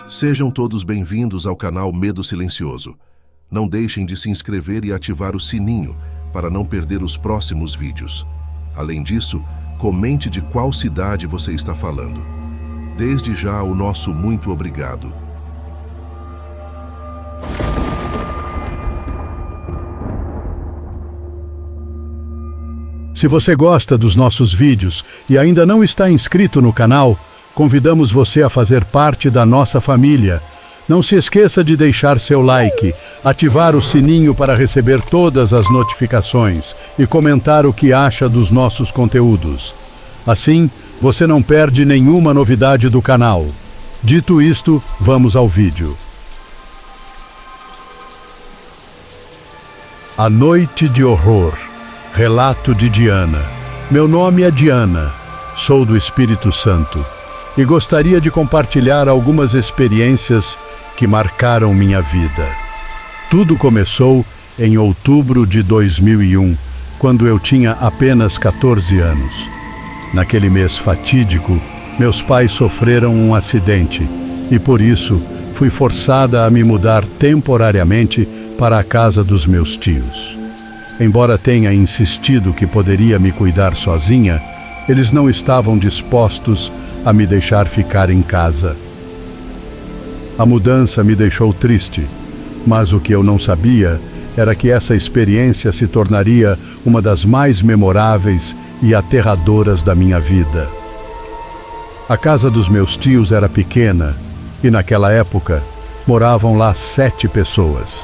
Sejam todos bem-vindos ao canal Medo Silencioso. Não deixem de se inscrever e ativar o sininho para não perder os próximos vídeos. Além disso, comente de qual cidade você está falando. Desde já, o nosso muito obrigado. Se você gosta dos nossos vídeos e ainda não está inscrito no canal, convidamos você a fazer parte da nossa família. Não se esqueça de deixar seu like, ativar o sininho para receber todas as notificações e comentar o que acha dos nossos conteúdos. Assim, você não perde nenhuma novidade do canal. Dito isto, vamos ao vídeo. A Noite de Horror. Relato de Diana. Meu nome é Diana, sou do Espírito Santo e gostaria de compartilhar algumas experiências que marcaram minha vida. Tudo começou em outubro de 2001, quando eu tinha apenas 14 anos. Naquele mês fatídico, meus pais sofreram um acidente e por isso fui forçada a me mudar temporariamente para a casa dos meus tios. Embora tenha insistido que poderia me cuidar sozinha, eles não estavam dispostos a me deixar ficar em casa. A mudança me deixou triste, mas o que eu não sabia era que essa experiência se tornaria uma das mais memoráveis e aterradoras da minha vida. A casa dos meus tios era pequena e, naquela época, moravam lá 7 pessoas.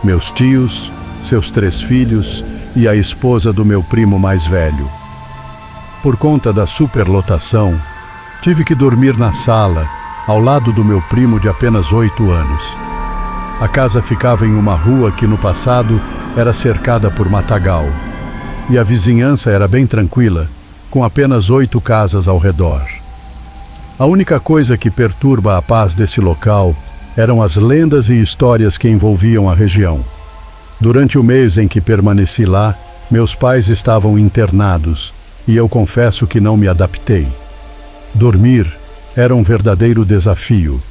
Meus tios, seus 3 filhos e a esposa do meu primo mais velho. Por conta da superlotação, tive que dormir na sala, ao lado do meu primo de apenas 8 anos. A casa ficava em uma rua que no passado era cercada por matagal, e a vizinhança era bem tranquila, com apenas 8 casas ao redor. A única coisa que perturba a paz desse local eram as lendas e histórias que envolviam a região. Durante o mês em que permaneci lá, meus pais estavam internados e eu confesso que não me adaptei. Dormir era um verdadeiro desafio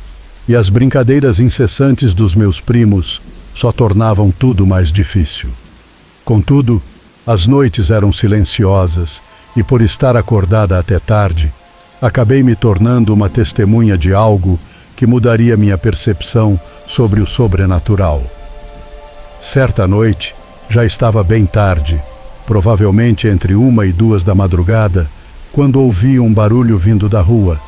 e as brincadeiras incessantes dos meus primos só tornavam tudo mais difícil. Contudo, as noites eram silenciosas e por estar acordada até tarde, acabei me tornando uma testemunha de algo que mudaria minha percepção sobre o sobrenatural. Certa noite, já estava bem tarde, provavelmente entre 1 e 2 da madrugada, quando ouvi um barulho vindo da rua.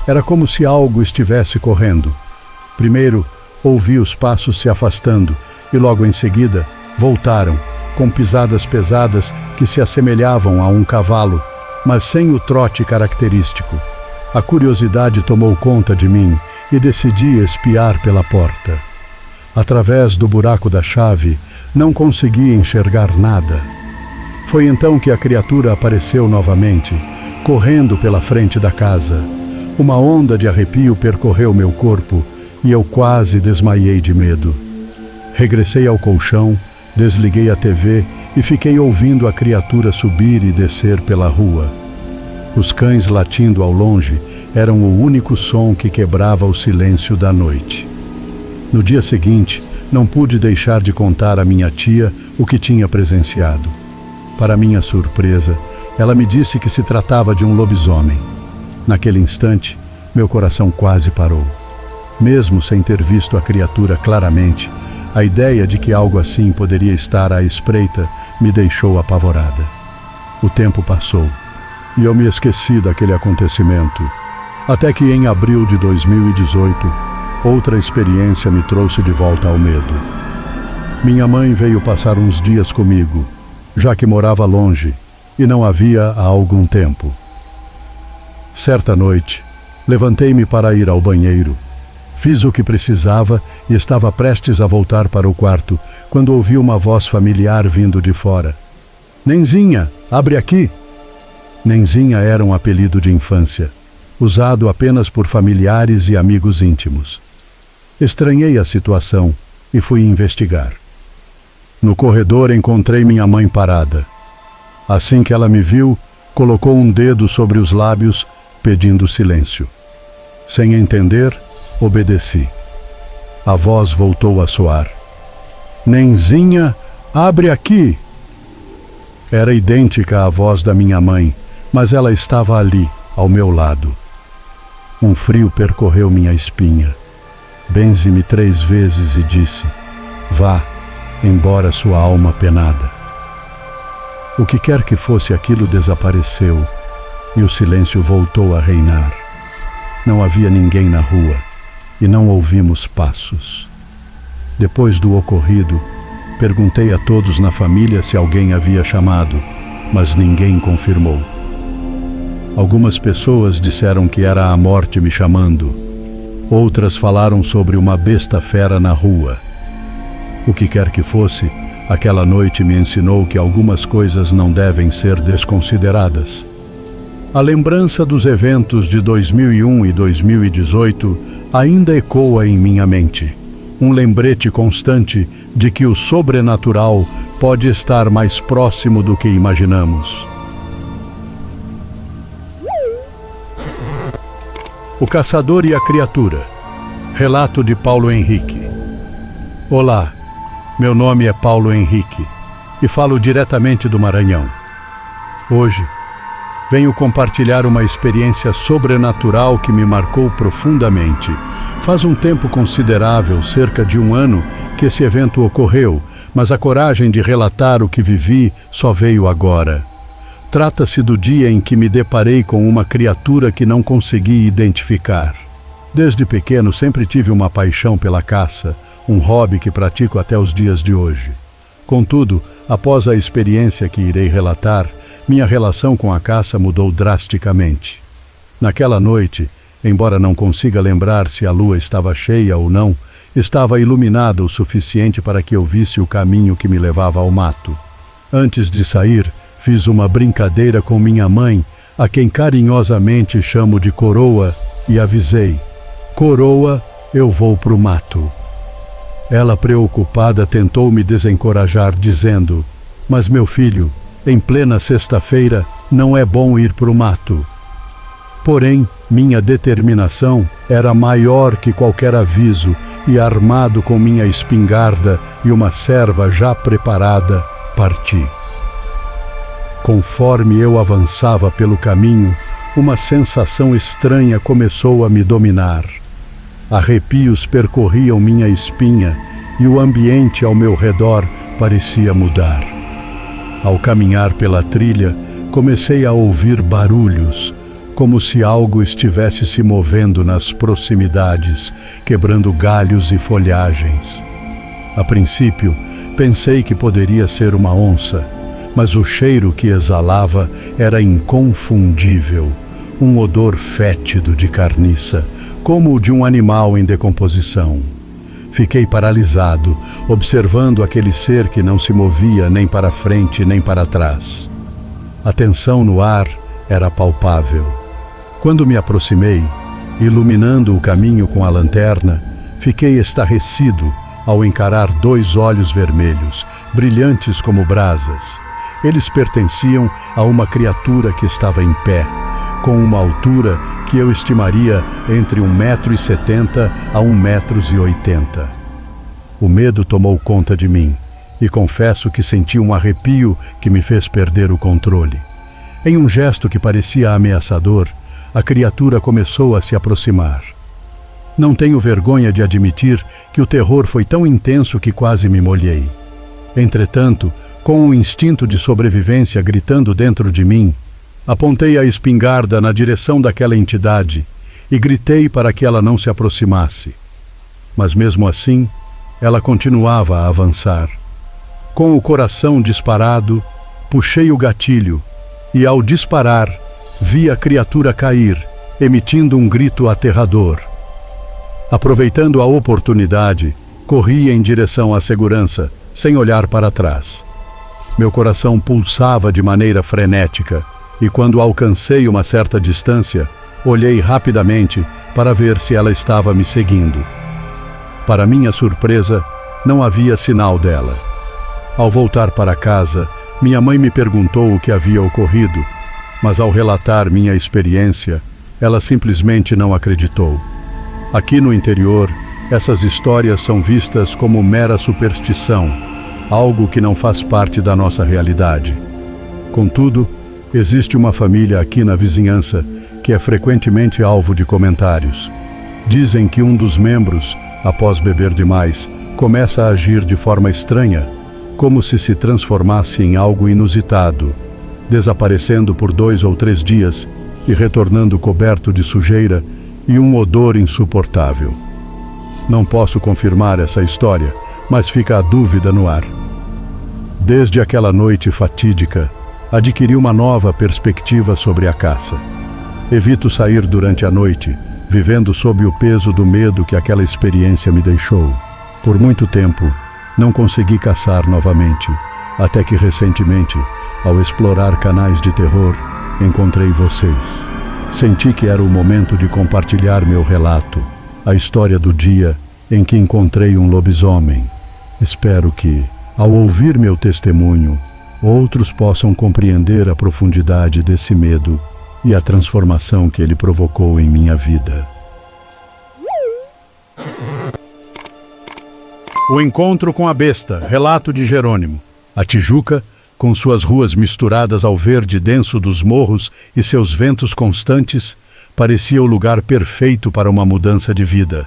Era como se algo estivesse correndo. Primeiro, ouvi os passos se afastando e logo em seguida voltaram, com pisadas pesadas que se assemelhavam a um cavalo, mas sem o trote característico. A curiosidade tomou conta de mim e decidi espiar pela porta. Através do buraco da chave, não consegui enxergar nada. Foi então que a criatura apareceu novamente, correndo pela frente da casa. Uma onda de arrepio percorreu meu corpo e eu quase desmaiei de medo. Regressei ao colchão, desliguei a TV e fiquei ouvindo a criatura subir e descer pela rua. Os cães latindo ao longe eram o único som que quebrava o silêncio da noite. No dia seguinte, não pude deixar de contar à minha tia o que tinha presenciado. Para minha surpresa, ela me disse que se tratava de um lobisomem. Naquele instante, meu coração quase parou. Mesmo sem ter visto a criatura claramente, a ideia de que algo assim poderia estar à espreita me deixou apavorada. O tempo passou e eu me esqueci daquele acontecimento, até que em abril de 2018, outra experiência me trouxe de volta ao medo. Minha mãe veio passar uns dias comigo, já que morava longe e não havia há algum tempo. Certa noite, levantei-me para ir ao banheiro. Fiz o que precisava e estava prestes a voltar para o quarto, quando ouvi uma voz familiar vindo de fora. "Nenzinha, abre aqui!" Nenzinha era um apelido de infância, usado apenas por familiares e amigos íntimos. Estranhei a situação e fui investigar. No corredor encontrei minha mãe parada. Assim que ela me viu, colocou um dedo sobre os lábios, pedindo silêncio. Sem entender, Obedeci. A voz voltou a soar. Nenzinha, abre aqui! Era idêntica à voz da minha mãe, mas ela estava ali, ao meu lado. Um frio percorreu minha espinha. Benze-me 3 vezes e disse: vá, embora sua alma penada. O que quer que fosse aquilo desapareceu e o silêncio voltou a reinar. Não havia ninguém na rua e não ouvimos passos. Depois do ocorrido, perguntei a todos na família se alguém havia chamado, mas ninguém confirmou. Algumas pessoas disseram que era a morte me chamando. Outras falaram sobre uma besta fera na rua. O que quer que fosse, aquela noite me ensinou que algumas coisas não devem ser desconsideradas. A lembrança dos eventos de 2001 e 2018 ainda ecoa em minha mente. Um lembrete constante de que o sobrenatural pode estar mais próximo do que imaginamos. O Caçador e a Criatura. Relato de Paulo Henrique. Olá, meu nome é Paulo Henrique e falo diretamente do Maranhão. Hoje, venho compartilhar uma experiência sobrenatural que me marcou profundamente. Faz um tempo considerável, cerca de 1 ano, que esse evento ocorreu, mas a coragem de relatar o que vivi só veio agora. Trata-se do dia em que me deparei com uma criatura que não consegui identificar. Desde pequeno sempre tive uma paixão pela caça, um hobby que pratico até os dias de hoje. Contudo, após a experiência que irei relatar, minha relação com a caça mudou drasticamente. Naquela noite, embora não consiga lembrar se a lua estava cheia ou não, estava iluminada o suficiente para que eu visse o caminho que me levava ao mato. Antes de sair, fiz uma brincadeira com minha mãe, a quem carinhosamente chamo de Coroa, e avisei: Coroa, eu vou pro mato. Ela, preocupada, tentou me desencorajar, dizendo: mas meu filho, em plena sexta-feira, não é bom ir pro mato. Porém, minha determinação era maior que qualquer aviso, e armado com minha espingarda e uma serva já preparada, parti. Conforme eu avançava pelo caminho, uma sensação estranha começou a me dominar. Arrepios percorriam minha espinha e o ambiente ao meu redor parecia mudar. Ao caminhar pela trilha, comecei a ouvir barulhos, como se algo estivesse se movendo nas proximidades, quebrando galhos e folhagens. A princípio, pensei que poderia ser uma onça, mas o cheiro que exalava era inconfundível, um odor fétido de carniça, como o de um animal em decomposição. Fiquei paralisado, observando aquele ser que não se movia nem para frente nem para trás. A tensão no ar era palpável. Quando me aproximei, iluminando o caminho com a lanterna, fiquei estarrecido ao encarar 2 olhos vermelhos, brilhantes como brasas. Eles pertenciam a uma criatura que estava em pé, com uma altura que eu estimaria entre 1,70 m a 1,80 m. O medo tomou conta de mim, e confesso que senti um arrepio que me fez perder o controle. Em um gesto que parecia ameaçador, a criatura começou a se aproximar. Não tenho vergonha de admitir que o terror foi tão intenso que quase me molhei. Entretanto, com o instinto de sobrevivência gritando dentro de mim, apontei a espingarda na direção daquela entidade e gritei para que ela não se aproximasse. Mas mesmo assim, ela continuava a avançar. Com o coração disparado, puxei o gatilho e, ao disparar, vi a criatura cair, emitindo um grito aterrador. Aproveitando a oportunidade, corri em direção à segurança, sem olhar para trás. Meu coração pulsava de maneira frenética, e quando alcancei uma certa distância, olhei rapidamente para ver se ela estava me seguindo. Para minha surpresa, não havia sinal dela. Ao voltar para casa, minha mãe me perguntou o que havia ocorrido, mas ao relatar minha experiência, ela simplesmente não acreditou. Aqui no interior, essas histórias são vistas como mera superstição, algo que não faz parte da nossa realidade. Contudo, existe uma família aqui na vizinhança que é frequentemente alvo de comentários. Dizem que um dos membros, após beber demais, começa a agir de forma estranha, como se transformasse em algo inusitado, desaparecendo por 2 ou 3 dias e retornando coberto de sujeira e um odor insuportável. Não posso confirmar essa história, mas fica a dúvida no ar. Desde aquela noite fatídica, adquiri uma nova perspectiva sobre a caça. Evito sair durante a noite, vivendo sob o peso do medo que aquela experiência me deixou. Por muito tempo, não consegui caçar novamente, até que recentemente, ao explorar canais de terror, encontrei vocês. Senti que era o momento de compartilhar meu relato, a história do dia em que encontrei um lobisomem. Espero que, ao ouvir meu testemunho, outros possam compreender a profundidade desse medo e a transformação que ele provocou em minha vida. O encontro com a besta, relato de Jerônimo. A Tijuca, com suas ruas misturadas ao verde denso dos morros e seus ventos constantes, parecia o lugar perfeito para uma mudança de vida.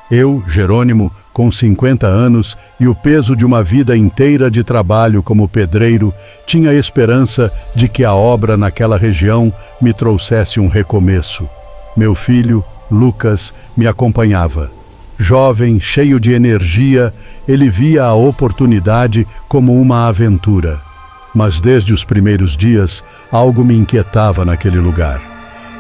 Eu, Jerônimo, com 50 anos e o peso de uma vida inteira de trabalho como pedreiro, tinha esperança de que a obra naquela região me trouxesse um recomeço. Meu filho, Lucas, me acompanhava. Jovem, cheio de energia, ele via a oportunidade como uma aventura. Mas desde os primeiros dias, algo me inquietava naquele lugar.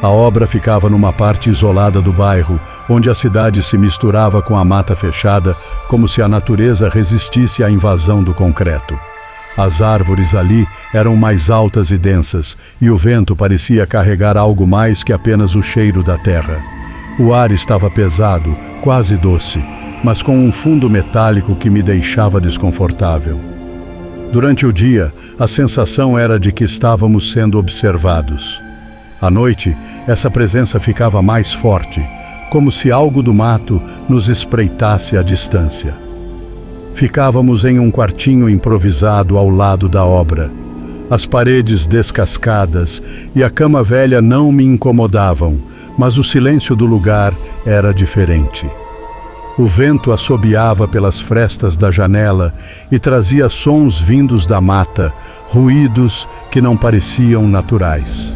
A obra ficava numa parte isolada do bairro, onde a cidade se misturava com a mata fechada, como se a natureza resistisse à invasão do concreto. As árvores ali eram mais altas e densas, e o vento parecia carregar algo mais que apenas o cheiro da terra. O ar estava pesado, quase doce, mas com um fundo metálico que me deixava desconfortável. Durante o dia, a sensação era de que estávamos sendo observados. À noite, essa presença ficava mais forte, como se algo do mato nos espreitasse à distância. Ficávamos em um quartinho improvisado ao lado da obra. As paredes descascadas e a cama velha não me incomodavam, mas o silêncio do lugar era diferente. O vento assobiava pelas frestas da janela e trazia sons vindos da mata, ruídos que não pareciam naturais.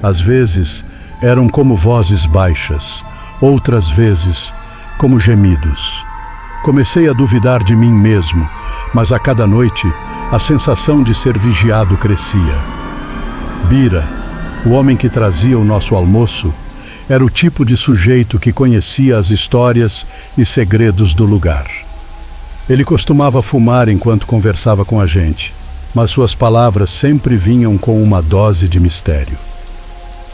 Às vezes, eram como vozes baixas, outras vezes, como gemidos. Comecei a duvidar de mim mesmo, mas a cada noite, a sensação de ser vigiado crescia. Bira, o homem que trazia o nosso almoço, era o tipo de sujeito que conhecia as histórias e segredos do lugar. Ele costumava fumar enquanto conversava com a gente, mas suas palavras sempre vinham com uma dose de mistério.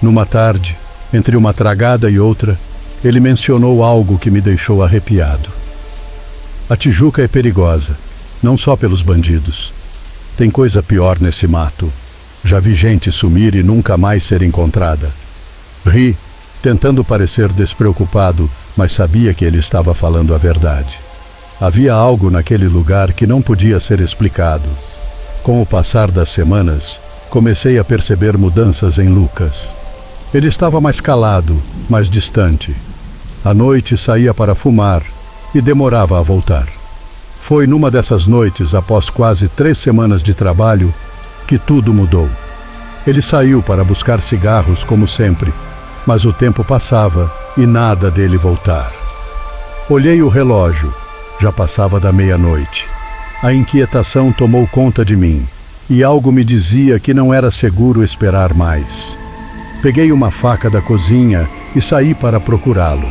Numa tarde, entre uma tragada e outra, ele mencionou algo que me deixou arrepiado. A Tijuca é perigosa, não só pelos bandidos. Tem coisa pior nesse mato. Já vi gente sumir e nunca mais ser encontrada. Ri, tentando parecer despreocupado, mas sabia que ele estava falando a verdade. Havia algo naquele lugar que não podia ser explicado. Com o passar das semanas, comecei a perceber mudanças em Lucas. Ele estava mais calado, mais distante. À noite saía para fumar e demorava a voltar. Foi numa dessas noites, após quase 3 semanas de trabalho, que tudo mudou. Ele saiu para buscar cigarros, como sempre, mas o tempo passava e nada dele voltar. Olhei o relógio, já passava da meia-noite. A inquietação tomou conta de mim, e algo me dizia que não era seguro esperar mais. Peguei uma faca da cozinha e saí para procurá-lo.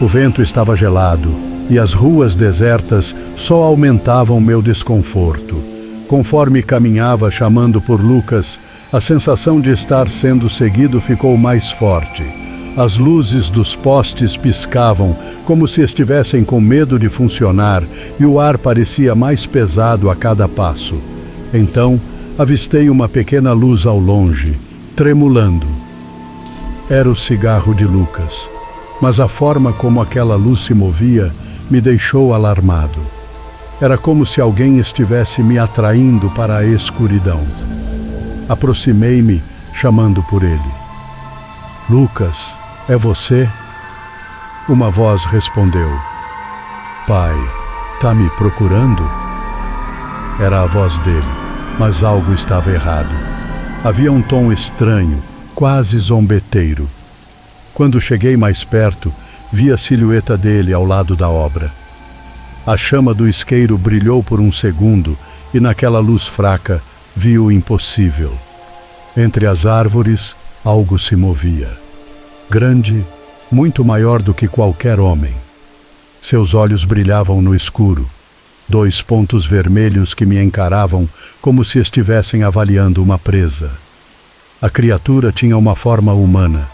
O vento estava gelado, e as ruas desertas só aumentavam meu desconforto. Conforme caminhava chamando por Lucas, a sensação de estar sendo seguido ficou mais forte. As luzes dos postes piscavam, como se estivessem com medo de funcionar, e o ar parecia mais pesado a cada passo. Então, avistei uma pequena luz ao longe, tremulando. Era o cigarro de Lucas. mas a forma como aquela luz se movia me deixou alarmado. Era como se alguém estivesse me atraindo para a escuridão. Aproximei-me, chamando por ele. Lucas, é você? Uma voz respondeu. Pai, tá me procurando? Era a voz dele, mas algo estava errado. Havia um tom estranho, quase zombeteiro. Quando cheguei mais perto, vi a silhueta dele ao lado da obra. A chama do isqueiro brilhou por um segundo e naquela luz fraca vi o impossível. Entre as árvores, algo se movia. Grande, muito maior do que qualquer homem. Seus olhos brilhavam no escuro, 2 pontos vermelhos que me encaravam como se estivessem avaliando uma presa. A criatura tinha uma forma humana,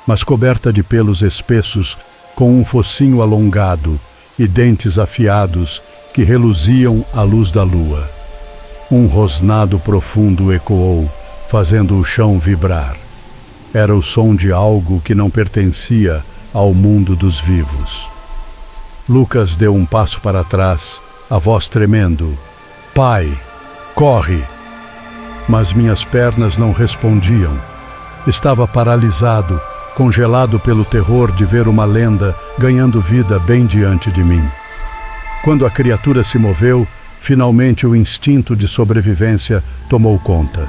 mas coberta de pelos espessos, com um focinho alongado e dentes afiados que reluziam à luz da lua. Um rosnado profundo ecoou, fazendo o chão vibrar. Era o som de algo que não pertencia ao mundo dos vivos. Lucas deu um passo para trás, a voz tremendo. Pai, corre! Mas minhas pernas não respondiam. Estava paralisado, congelado pelo terror de ver uma lenda ganhando vida bem diante de mim. Quando a criatura se moveu, finalmente o instinto de sobrevivência tomou conta.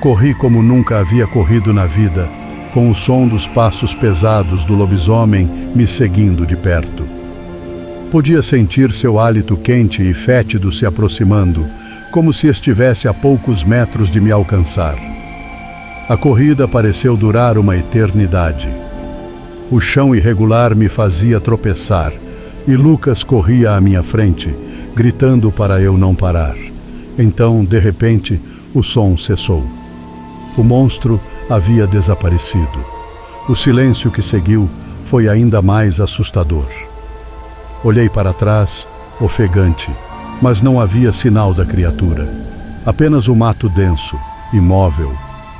Corri como nunca havia corrido na vida, com o som dos passos pesados do lobisomem me seguindo de perto. Podia sentir seu hálito quente e fétido se aproximando, como se estivesse a poucos metros de me alcançar. A corrida pareceu durar uma eternidade. O chão irregular me fazia tropeçar, e Lucas corria à minha frente, gritando para eu não parar. Então, de repente, o som cessou. O monstro havia desaparecido. O silêncio que seguiu foi ainda mais assustador. Olhei para trás, ofegante, mas não havia sinal da criatura. Apenas o mato denso, imóvel,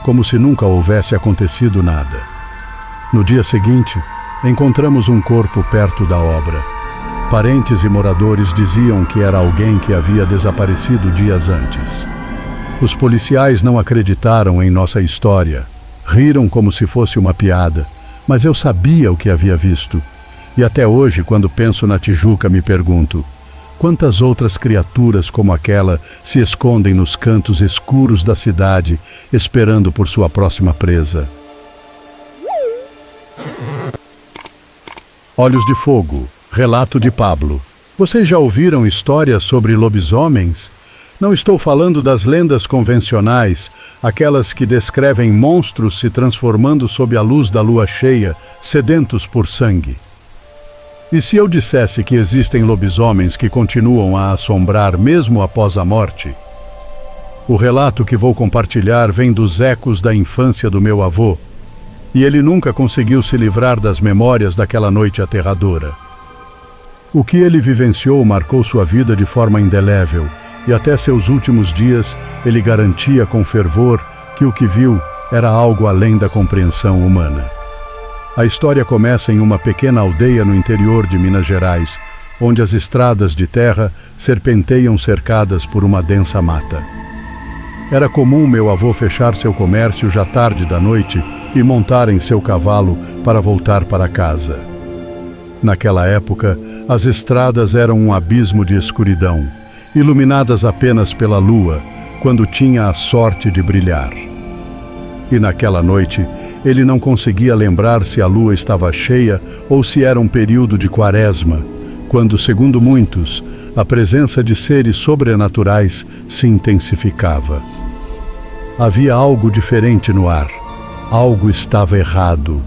como se nunca houvesse acontecido nada. No dia seguinte, encontramos um corpo perto da obra. Parentes e moradores diziam que era alguém que havia desaparecido dias antes. Os policiais não acreditaram em nossa história. Riram como se fosse uma piada, mas eu sabia o que havia visto. E até hoje, quando penso na Tijuca, me pergunto: quantas outras criaturas como aquela se escondem nos cantos escuros da cidade, esperando por sua próxima presa? Olhos de Fogo, relato de Pablo. Vocês já ouviram histórias sobre lobisomens? Não estou falando das lendas convencionais, aquelas que descrevem monstros se transformando sob a luz da lua cheia, sedentos por sangue. E se eu dissesse que existem lobisomens que continuam a assombrar mesmo após a morte? O relato que vou compartilhar vem dos ecos da infância do meu avô, e ele nunca conseguiu se livrar das memórias daquela noite aterradora. O que ele vivenciou marcou sua vida de forma indelével, e até seus últimos dias ele garantia com fervor que o que viu era algo além da compreensão humana. A história começa em uma pequena aldeia no interior de Minas Gerais, onde as estradas de terra serpenteiam cercadas por uma densa mata. Era comum meu avô fechar seu comércio já tarde da noite e montar em seu cavalo para voltar para casa. Naquela época, as estradas eram um abismo de escuridão, iluminadas apenas pela lua, quando tinha a sorte de brilhar. E naquela noite, ele não conseguia lembrar se a lua estava cheia ou se era um período de quaresma, quando, segundo muitos, a presença de seres sobrenaturais se intensificava. Havia algo diferente no ar. Algo estava errado.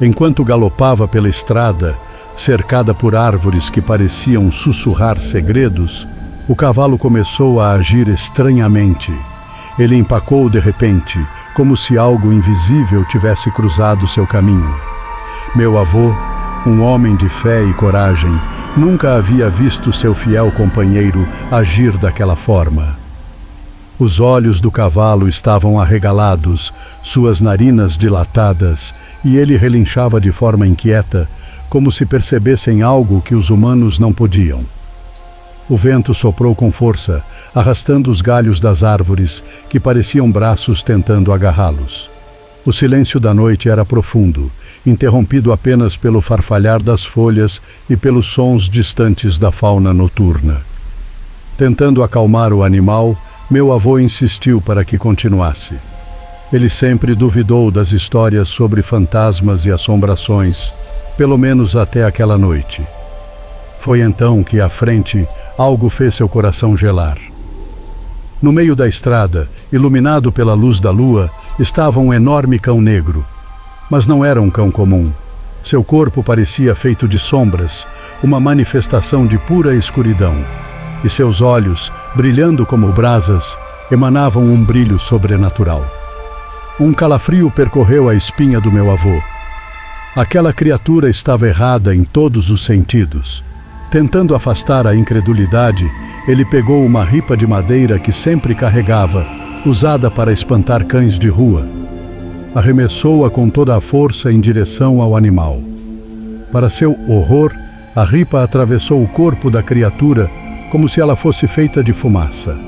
Enquanto galopava pela estrada, cercada por árvores que pareciam sussurrar segredos, o cavalo começou a agir estranhamente. Ele empacou de repente, como se algo invisível tivesse cruzado seu caminho. Meu avô, um homem de fé e coragem, nunca havia visto seu fiel companheiro agir daquela forma. Os olhos do cavalo estavam arregalados, suas narinas dilatadas, e ele relinchava de forma inquieta, como se percebessem algo que os humanos não podiam. O vento soprou com força, arrastando os galhos das árvores, que pareciam braços tentando agarrá-los. O silêncio da noite era profundo, interrompido apenas pelo farfalhar das folhas e pelos sons distantes da fauna noturna. Tentando acalmar o animal, meu avô insistiu para que continuasse. Ele sempre duvidou das histórias sobre fantasmas e assombrações, pelo menos até aquela noite. Foi então que, à frente, algo fez seu coração gelar. No meio da estrada, iluminado pela luz da lua, estava um enorme cão negro. Mas não era um cão comum. Seu corpo parecia feito de sombras, uma manifestação de pura escuridão. E seus olhos, brilhando como brasas, emanavam um brilho sobrenatural. Um calafrio percorreu a espinha do meu avô. Aquela criatura estava errada em todos os sentidos. Tentando afastar a incredulidade, ele pegou uma ripa de madeira que sempre carregava, usada para espantar cães de rua. Arremessou-a com toda a força em direção ao animal. Para seu horror, a ripa atravessou o corpo da criatura como se ela fosse feita de fumaça.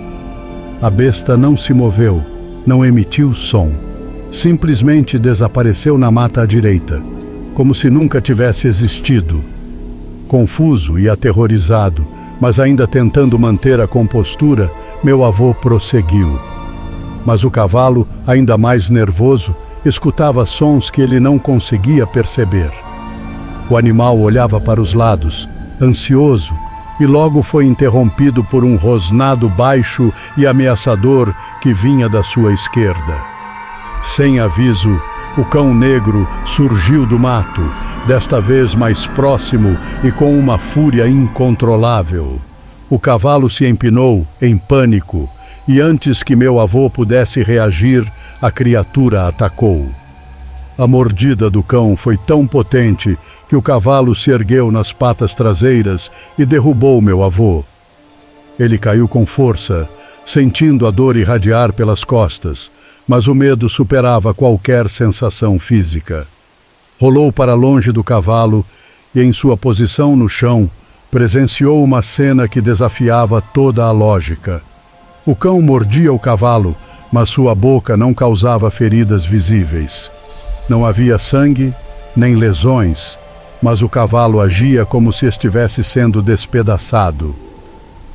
A besta não se moveu, não emitiu som. Simplesmente desapareceu na mata à direita, como se nunca tivesse existido. Confuso e aterrorizado, mas ainda tentando manter a compostura, meu avô prosseguiu. Mas o cavalo, ainda mais nervoso, escutava sons que ele não conseguia perceber. O animal olhava para os lados, ansioso, e logo foi interrompido por um rosnado baixo e ameaçador que vinha da sua esquerda. Sem aviso, o cão negro surgiu do mato, desta vez mais próximo e com uma fúria incontrolável. O cavalo se empinou, em pânico, e antes que meu avô pudesse reagir, a criatura atacou. A mordida do cão foi tão potente que o cavalo se ergueu nas patas traseiras e derrubou meu avô. Ele caiu com força, sentindo a dor irradiar pelas costas, mas o medo superava qualquer sensação física. Rolou para longe do cavalo e, em sua posição no chão, presenciou uma cena que desafiava toda a lógica. O cão mordia o cavalo, mas sua boca não causava feridas visíveis. Não havia sangue, nem lesões, mas o cavalo agia como se estivesse sendo despedaçado.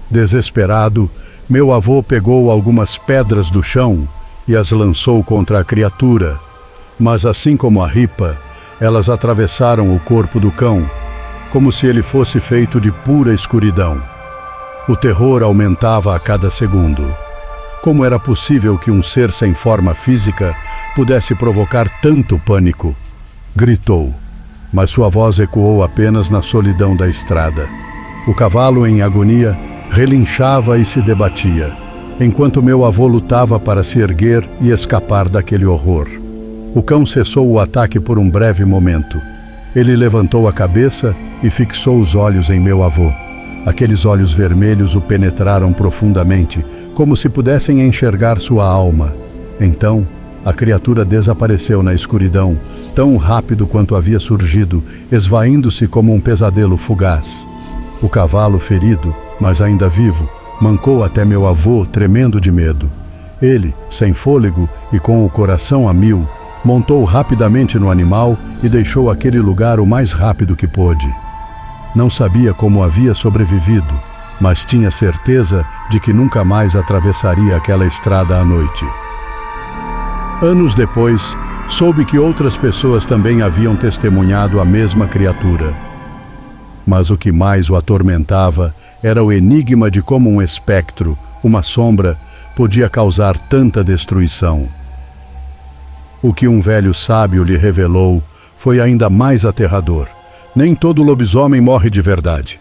Desesperado, meu avô pegou algumas pedras do chão e as lançou contra a criatura, mas assim como a ripa, elas atravessaram o corpo do cão, como se ele fosse feito de pura escuridão. O terror aumentava a cada segundo. Como era possível que um ser sem forma física pudesse provocar tanto pânico? Gritou, mas sua voz ecoou apenas na solidão da estrada. O cavalo, em agonia, relinchava e se debatia, enquanto meu avô lutava para se erguer e escapar daquele horror. O cão cessou o ataque por um breve momento. Ele levantou a cabeça e fixou os olhos em meu avô. Aqueles olhos vermelhos o penetraram profundamente, como se pudessem enxergar sua alma. Então, a criatura desapareceu na escuridão, tão rápido quanto havia surgido, esvaindo-se como um pesadelo fugaz. O cavalo, ferido, mas ainda vivo, mancou até meu avô, tremendo de medo. Ele, sem fôlego e com o coração a mil, montou rapidamente no animal e deixou aquele lugar o mais rápido que pôde. Não sabia como havia sobrevivido, mas tinha certeza de que nunca mais atravessaria aquela estrada à noite. Anos depois, soube que outras pessoas também haviam testemunhado a mesma criatura. Mas o que mais o atormentava era o enigma de como um espectro, uma sombra, podia causar tanta destruição. O que um velho sábio lhe revelou foi ainda mais aterrador. Nem todo lobisomem morre de verdade.